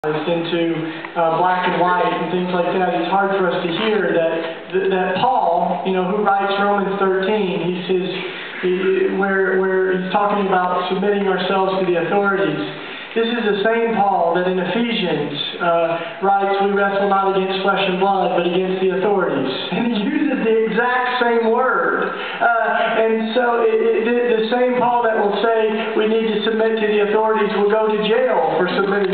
into black and white and things like that, it's hard for us to hear that Paul, who writes Romans 13, he says, where he's talking about submitting ourselves to the authorities. This is the same Paul that in Ephesians writes, we wrestle not against flesh and blood, but against the authorities. And he uses the exact same word. And so the same Paul that will say we need to submit to the authorities will go to jail for subverting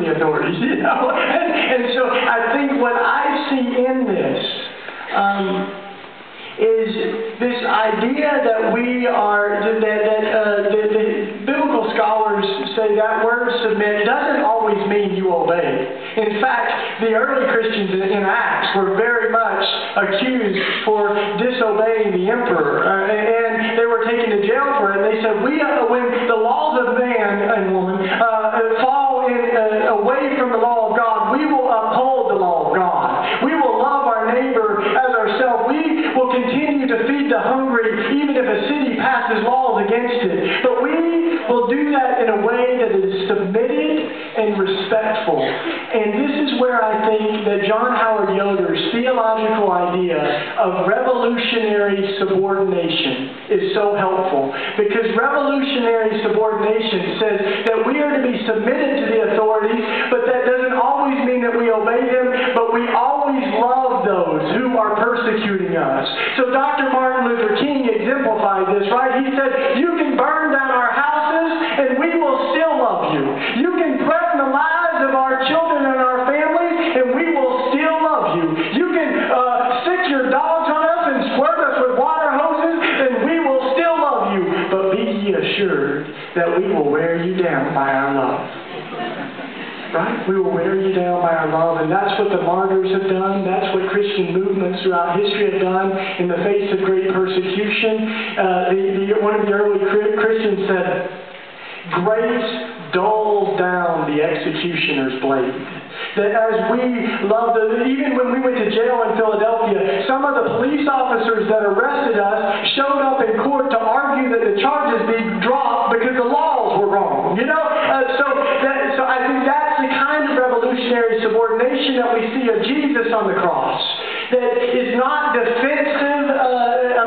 the authorities. And so I think what I see in this is this idea that we are, the biblical scholars say that word submit doesn't always mean you obey. In fact, the early Christians in Acts were very much accused for disobeying the emperor, and they were taken to jail for it. And they said, when the laws of man and woman fall away from the law of God, we will uphold the law of God. We will love our neighbor as ourselves. We will continue to feed the hungry even if a city passes laws against it. But we will do that in a way that is submitted and respectful. And this is where I think that John Howard Yoder's theological idea of revolutionary subordination is so helpful. Because revolutionary subordination says that we are to be submitted to the authorities, but that doesn't always mean that we obey them, but we always love those who are persecuting us. So Dr. Martin Luther King exemplified this, right? He said, you can burn down our houses and we will still love you. You can threaten the lives of our children and our families and we will still love you. You can stick your dogs on us and squirt us with water hoses and we will still love you. But be ye assured that we will wear you down by our love. Right? We will wear you down by our love. And that's what the martyrs have done. That's what Christian movements throughout history have done in the face of great persecution. One of the early Christians said, grace dulls down the executioner's blade. That as we loved even when we went to jail in Philadelphia, some of the police officers that arrested us showed up in court to argue that the charges be dropped because the laws were wrong. So I think that's the kind of revolutionary subordination that we see of Jesus on the cross. That is not defensive.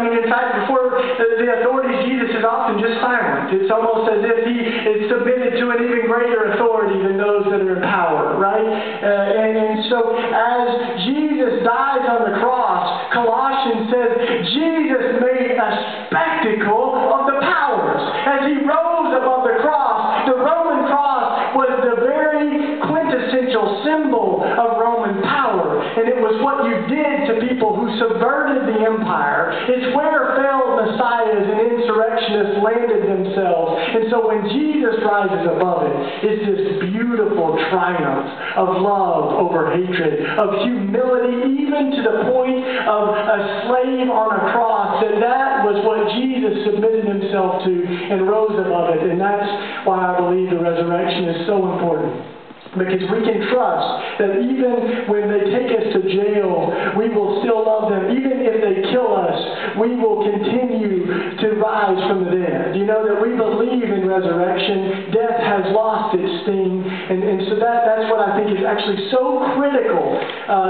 In fact, before the authorities, Jesus is often just silent. It's almost as if he is submitted to an even greater authority than those that are in power, right? And so as Jesus dies on the cross, Colossians says, Jesus made a spectacle of the powers. As he rose above the cross, the Roman cross was the very quintessential symbol of Roman power. And it was what you did to people who subverted the empire. It's where failed messiahs and insurrectionists landed themselves. And so when Jesus rises above it, it's this beautiful triumph of love over hatred, of humility, even to the point of a slave on a cross. That was what Jesus submitted himself to and rose above it. And that's why I believe the resurrection is so important. Because we can trust that even when they take us to jail, we will still love them. Even if they kill us, we will continue to rise from the dead. That we believe in resurrection. Death has lost its sting. And so that's what I think is actually so critical,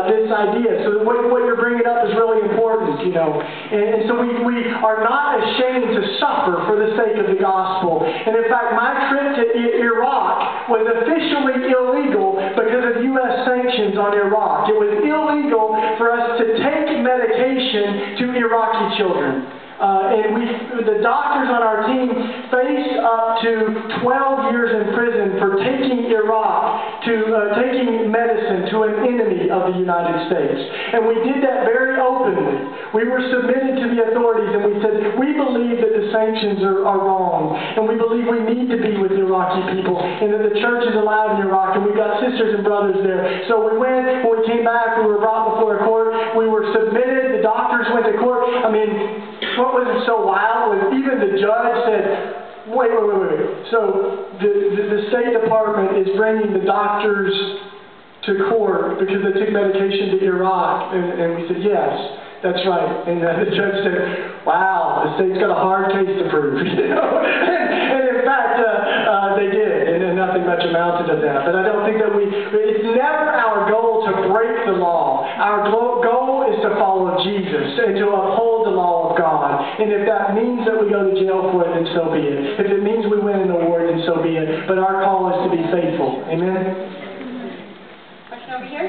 this idea. So what you're bringing up is really important, And so we are not ashamed to suffer for the sake of the gospel. And in fact, my trip to Iraq was officially illegal because of U.S. sanctions on Iraq. It was illegal for us to take medication to Iraqi children. The doctors on our team faced up to 12 years in prison for taking taking medicine to an enemy of the United States. And we did that very openly. We were submitted to the authorities and we said, we believe that the sanctions are wrong. And we believe we need to be with the Iraqi people and that the church is alive in Iraq and we've got sisters and brothers there. So we went, when we came back, we were brought before a court. We were submitted. The doctors went to court. What was so wild was even the judge said, wait. So the State Department is bringing the doctors to court because they took medication to Iraq. And we said, yes, that's right. And the judge said, wow, the state's got a hard case to prove. And in fact, they did. And nothing much amounted to that. But I don't think that it's never our goal to break the law. Our goal is to follow Jesus and to uphold the law of God. And if that means that we go to jail for it, then so be it. If it means we win an award, then so be it. But our call is to be faithful. Amen?